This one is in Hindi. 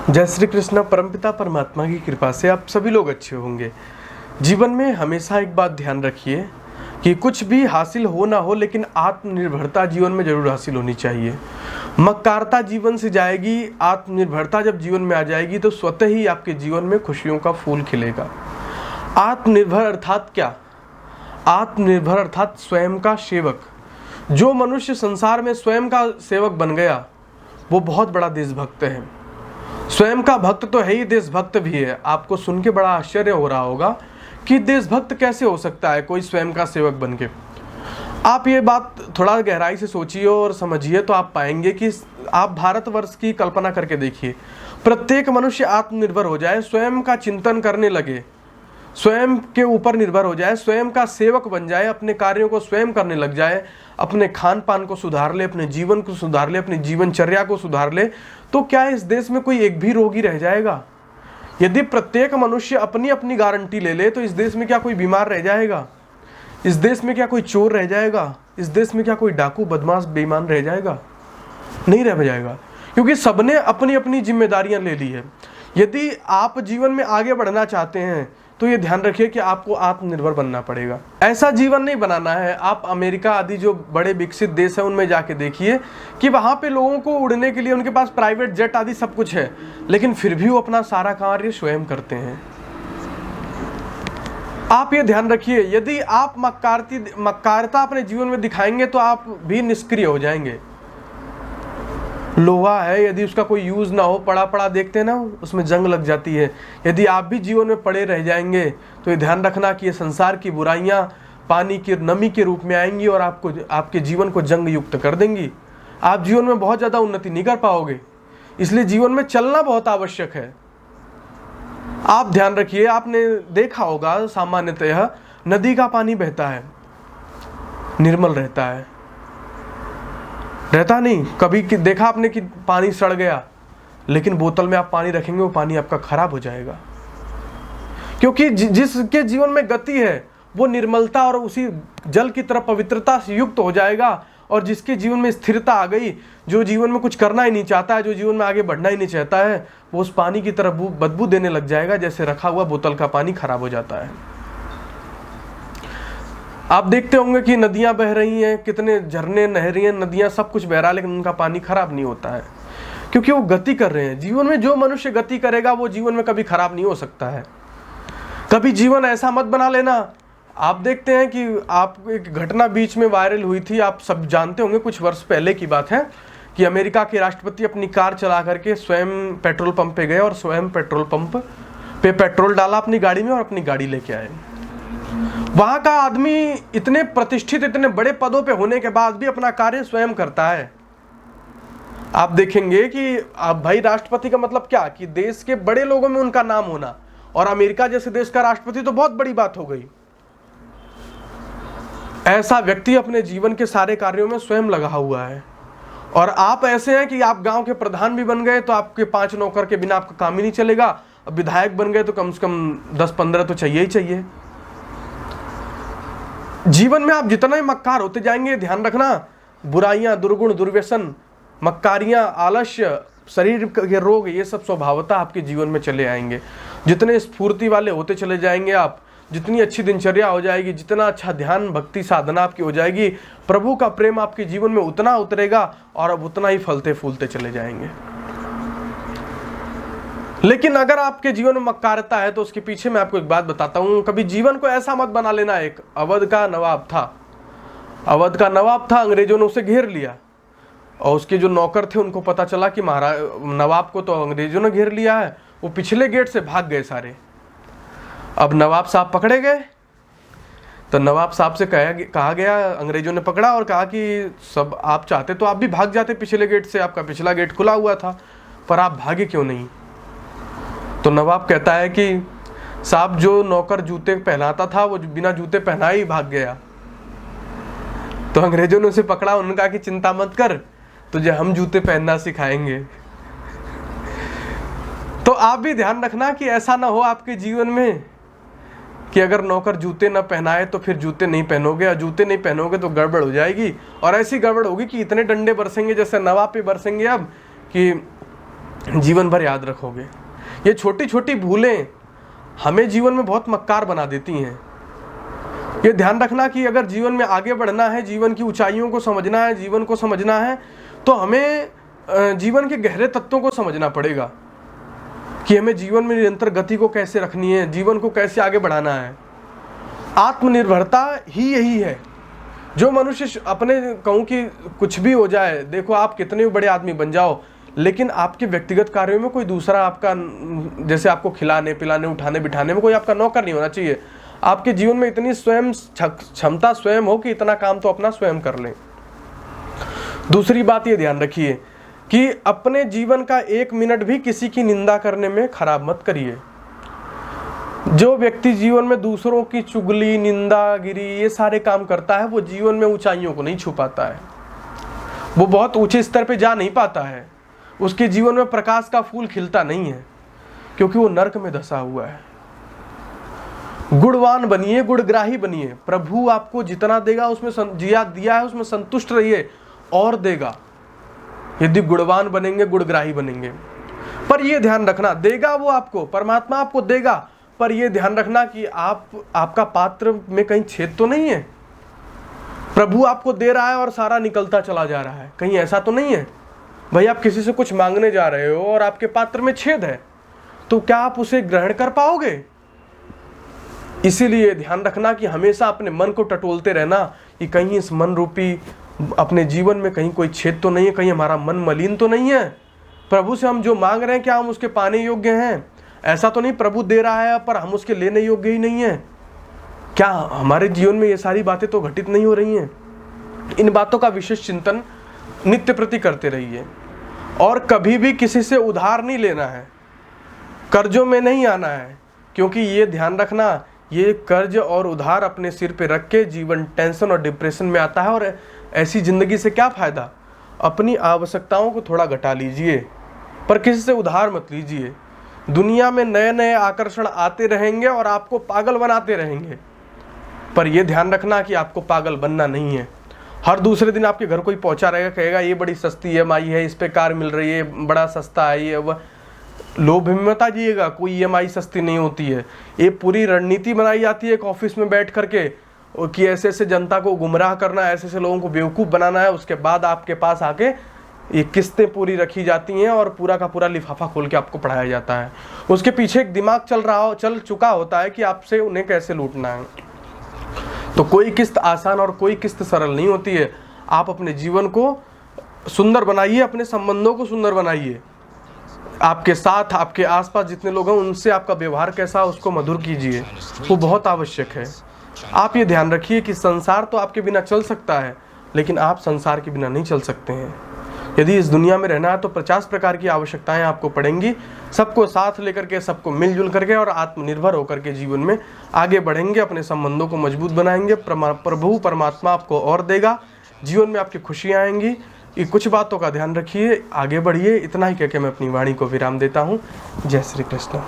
जय श्री कृष्ण। परमपिता परमात्मा की कृपा से आप सभी लोग अच्छे होंगे। जीवन में हमेशा एक बात ध्यान रखिए कि कुछ भी हासिल हो ना हो, लेकिन आत्मनिर्भरता जीवन में जरूर हासिल होनी चाहिए। मक्कारता जीवन से जाएगी, आत्मनिर्भरता जब जीवन में आ जाएगी तो स्वतः ही आपके जीवन में खुशियों का फूल खिलेगा। आत्मनिर्भर अर्थात क्या? आत्मनिर्भर अर्थात स्वयं का सेवक। जो मनुष्य संसार में स्वयं का सेवक बन गया वो बहुत बड़ा देशभक्त है। स्वयं का भक्त तो है ही, देशभक्त भी है। आपको सुन के बड़ा आश्चर्य हो रहा होगा कि देशभक्त कैसे हो सकता है कोई स्वयं का सेवक बन के। आप ये बात थोड़ा गहराई से सोचिए और समझिए तो आप पाएंगे कि आप भारतवर्ष की कल्पना करके देखिए। प्रत्येक मनुष्य आत्मनिर्भर हो जाए, स्वयं का चिंतन करने लगे, स्वयं के ऊपर निर्भर हो जाए, स्वयं का सेवक बन जाए, अपने कार्यों को स्वयं करने लग जाए, अपने खान पान को सुधार ले, अपने जीवन को सुधार ले, अपनी जीवनचर्या को सुधार ले, तो क्या इस देश में कोई एक भी रोगी रह जाएगा? यदि प्रत्येक मनुष्य अपनी अपनी गारंटी ले ले तो इस देश में क्या कोई बीमार रह जाएगा? इस देश में क्या कोई चोर रह जाएगा? इस देश में क्या कोई डाकू बदमाश बेईमान रह जाएगा? नहीं रह जाएगा, क्योंकि सबने अपनी अपनी जिम्मेदारियां ले ली है। यदि आप जीवन में आगे बढ़ना चाहते हैं तो ये ध्यान रखिए कि आपको आत्मनिर्भर बनना पड़ेगा। ऐसा जीवन नहीं बनाना है। आप अमेरिका आदि जो बड़े विकसित देश हैं उनमें जाके देखिए कि वहाँ पे लोगों को उड़ने के लिए उनके पास प्राइवेट जेट आदि सब कुछ है, लेकिन फिर भी वो अपना सारा कार्य स्वयं करते हैं। आप ये ध्यान रखिए, यदि आप मक्कारता अपने जीवन में दिखाएंगे तो आप भी निष्क्रिय हो जाएंगे। लोहा है, यदि उसका कोई यूज ना हो, पड़ा पड़ा देखते हैं ना, उसमें जंग लग जाती है। यदि आप भी जीवन में पड़े रह जाएंगे तो ये ध्यान रखना कि ये संसार की बुराइयां पानी की नमी के रूप में आएंगी और आपको आपके जीवन को जंग युक्त कर देंगी। आप जीवन में बहुत ज्यादा उन्नति नहीं कर पाओगे। इसलिए जीवन में चलना बहुत आवश्यक है। आप ध्यान रखिए, आपने देखा होगा सामान्यतः नदी का पानी बहता है, निर्मल रहता है, रहता नहीं। कभी देखा आपने कि पानी सड़ गया, लेकिन बोतल में आप पानी रखेंगे वो पानी आपका खराब हो जाएगा, क्योंकि जिसके जीवन में गति है वो निर्मलता और उसी जल की तरफ पवित्रता से युक्त हो जाएगा। और जिसके जीवन में स्थिरता आ गई, जो जीवन में कुछ करना ही नहीं चाहता है, जो जीवन में आगे बढ़ना ही नहीं चाहता है, वो उस पानी की तरफ बदबू देने लग जाएगा, जैसे रखा हुआ बोतल का पानी खराब हो जाता है। आप देखते होंगे कि नदियां बह रही हैं, कितने झरने नहरें नदियां सब कुछ बह रहा है, लेकिन उनका पानी खराब नहीं होता है, क्योंकि वो गति कर रहे हैं। जीवन में जो मनुष्य गति करेगा वो जीवन में कभी खराब नहीं हो सकता है। कभी जीवन ऐसा मत बना लेना। आप देखते हैं कि आप एक घटना बीच में वायरल हुई थी, आप सब जानते होंगे, कुछ वर्ष पहले की बात है, कि अमेरिका के राष्ट्रपति अपनी कार चला करके स्वयं पेट्रोल पंप पे गए और स्वयं पेट्रोल पंप पे पेट्रोल डाला अपनी गाड़ी में और अपनी गाड़ी लेके आए। वहां का आदमी इतने प्रतिष्ठित, इतने बड़े पदों पे होने के बाद भी अपना कार्य स्वयं करता है। आप देखेंगे कि आप भाई, राष्ट्रपति का मतलब क्या कि देश के बड़े लोगों में उनका नाम होना, और अमेरिका जैसे देश का राष्ट्रपति तो बहुत बड़ी बात हो गई। ऐसा व्यक्ति अपने जीवन के सारे कार्यों में स्वयं लगा हुआ है। और आप ऐसे हैं कि आप गांव के प्रधान भी बन गए तो आपके 5 नौकर के बिना आपका काम ही नहीं चलेगा। अब विधायक बन गए तो कम से कम 10-15 तो चाहिए ही चाहिए। जीवन में आप जितना ही मक्कार होते जाएंगे, ध्यान रखना, बुराइयां, दुर्गुण, दुर्व्यसन, मक्कारियां, आलस्य, शरीर के रोग, ये सब स्वभावतः आपके जीवन में चले आएंगे। जितने स्फूर्ति वाले होते चले जाएंगे आप, जितनी अच्छी दिनचर्या हो जाएगी, जितना अच्छा ध्यान भक्ति साधना आपकी हो जाएगी, प्रभु का प्रेम आपके जीवन में उतना उतरेगा और अब उतना ही फलते फूलते चले जाएंगे। लेकिन अगर आपके जीवन में मक्कारता है तो उसके पीछे मैं आपको एक बात बताता हूं। कभी जीवन को ऐसा मत बना लेना। एक अवध का नवाब था, अंग्रेजों ने उसे घेर लिया और उसके जो नौकर थे उनको पता चला कि महाराज नवाब को तो अंग्रेजों ने घेर लिया है, वो पिछले गेट से भाग गए सारे। अब नवाब साहब पकड़े गए तो नवाब साहब से कहा गया, अंग्रेजों ने पकड़ा और कहा कि सब आप चाहते तो आप भी भाग जाते पिछले गेट से, आपका पिछला गेट खुला हुआ था, पर आप भागे क्यों नहीं? तो नवाब कहता है कि साहब, जो नौकर जूते पहनाता था वो बिना जूते पहनाए ही भाग गया। तो अंग्रेजों ने उसे पकड़ा, उन्होंने कहा कि चिंता मत कर, तुझे हम जूते पहनना सिखाएंगे। तो आप भी ध्यान रखना कि ऐसा ना हो आपके जीवन में कि अगर नौकर जूते न पहनाए तो फिर जूते नहीं पहनोगे, और जूते नहीं पहनोगे तो गड़बड़ हो जाएगी। और ऐसी गड़बड़ होगी कि इतने डंडे बरसेंगे जैसे नवाब पे बरसेंगे अब, कि जीवन भर याद रखोगे। ये छोटी छोटी भूलें हमें जीवन में बहुत मक्कार बना देती हैं। ये ध्यान रखना कि अगर जीवन में आगे बढ़ना है, जीवन की ऊंचाइयों को समझना है, जीवन को समझना है, तो हमें जीवन के गहरे तत्वों को समझना पड़ेगा कि हमें जीवन में निरंतर गति को कैसे रखनी है, जीवन को कैसे आगे बढ़ाना है। आत्मनिर्भरता ही यही है। जो मनुष्य अपने कहूँ कि कुछ भी हो जाए, देखो आप कितने भी बड़े आदमी बन जाओ, लेकिन आपके व्यक्तिगत कार्यों में कोई दूसरा आपका, जैसे आपको खिलाने पिलाने उठाने बिठाने में कोई आपका नौकर नहीं होना चाहिए। आपके जीवन में इतनी स्वयं क्षमता स्वयं हो कि इतना काम तो अपना स्वयं कर लें। दूसरी बात ये ध्यान रखिए कि अपने जीवन का 1 मिनट भी किसी की निंदा करने में खराब मत करिए। जो व्यक्ति जीवन में दूसरों की चुगली, निंदा गिरी ये सारे काम करता है, वो जीवन में ऊंचाइयों को नहीं छू पाता है, वो बहुत ऊंचे स्तर पे जा नहीं पाता है, उसके जीवन में प्रकाश का फूल खिलता नहीं है, क्योंकि वो नरक में धंसा हुआ है। गुणवान बनिए, गुणग्राही बनिए। प्रभु आपको जितना देगा उसमें दिया है उसमें संतुष्ट रहिए और देगा। यदि गुणवान बनेंगे, गुणग्राही बनेंगे। पर ये ध्यान रखना, देगा वो आपको, परमात्मा आपको देगा, पर ये ध्यान रखना कि आपका पात्र में कहीं छेद तो नहीं है। प्रभु आपको दे रहा है और सारा निकलता चला जा रहा है, कहीं ऐसा तो नहीं है भाई आप किसी से कुछ मांगने जा रहे हो और आपके पात्र में छेद है, तो क्या आप उसे ग्रहण कर पाओगे? इसीलिए ध्यान रखना कि हमेशा अपने मन को टटोलते रहना कि कहीं इस मन रूपी अपने जीवन में कहीं कोई छेद तो नहीं है, कहीं हमारा मन मलिन तो नहीं है। प्रभु से हम जो मांग रहे हैं क्या हम उसके पाने योग्य हैं? ऐसा तो नहीं प्रभु दे रहा है पर हम उसके लेने योग्य ही नहीं है। क्या हमारे जीवन में ये सारी बातें तो घटित नहीं हो रही हैं? इन बातों का विशेष चिंतन नित्य प्रति करते रहिए। और कभी भी किसी से उधार नहीं लेना है, कर्जों में नहीं आना है, क्योंकि ये ध्यान रखना, ये कर्ज और उधार अपने सिर पे रख के जीवन टेंशन और डिप्रेशन में आता है। और ऐसी जिंदगी से क्या फायदा? अपनी आवश्यकताओं को थोड़ा घटा लीजिए, पर किसी से उधार मत लीजिए। दुनिया में नए नए आकर्षण आते रहेंगे और आपको पागल बनाते रहेंगे, पर यह ध्यान रखना कि आपको पागल बनना नहीं है। हर दूसरे दिन आपके घर कोई पहुंचा रहेगा, कहेगा ये बड़ी सस्ती EMI है, इस पे कार मिल रही है, बड़ा सस्ता है, ये वह। लोभ में मत आ जाइएगा, कोई EMI सस्ती नहीं होती है। ये पूरी रणनीति बनाई जाती है एक ऑफिस में बैठ करके कि ऐसे ऐसे जनता को गुमराह करना है, ऐसे ऐसे लोगों को बेवकूफ़ बनाना है। उसके बाद आपके पास आके ये किस्तें पूरी रखी जाती हैं और पूरा का पूरा लिफाफा खोल के आपको पढ़ाया जाता है। उसके पीछे एक दिमाग चल चुका होता है कि आपसे उन्हें कैसे लूटना है। तो कोई किस्त आसान और कोई किस्त सरल नहीं होती है। आप अपने जीवन को सुंदर बनाइए, अपने संबंधों को सुंदर बनाइए। आपके साथ, आपके आसपास जितने लोग हैं उनसे आपका व्यवहार कैसा उसको मधुर कीजिए, वो बहुत आवश्यक है। आप ये ध्यान रखिए कि संसार तो आपके बिना चल सकता है, लेकिन आप संसार के बिना नहीं चल सकते हैं। यदि इस दुनिया में रहना है तो 50 प्रकार की आवश्यकताएं आपको पड़ेंगी। सबको साथ लेकर के, सबको मिलजुल करके और आत्मनिर्भर होकर के जीवन में आगे बढ़ेंगे, अपने संबंधों को मजबूत बनाएंगे। प्रभु परमात्मा आपको और देगा, जीवन में आपकी खुशियाँ आएंगी। ये कुछ बातों का ध्यान रखिए, आगे बढ़िए। इतना ही कहकर मैं अपनी वाणी को विराम देता हूँ। जय श्री कृष्ण।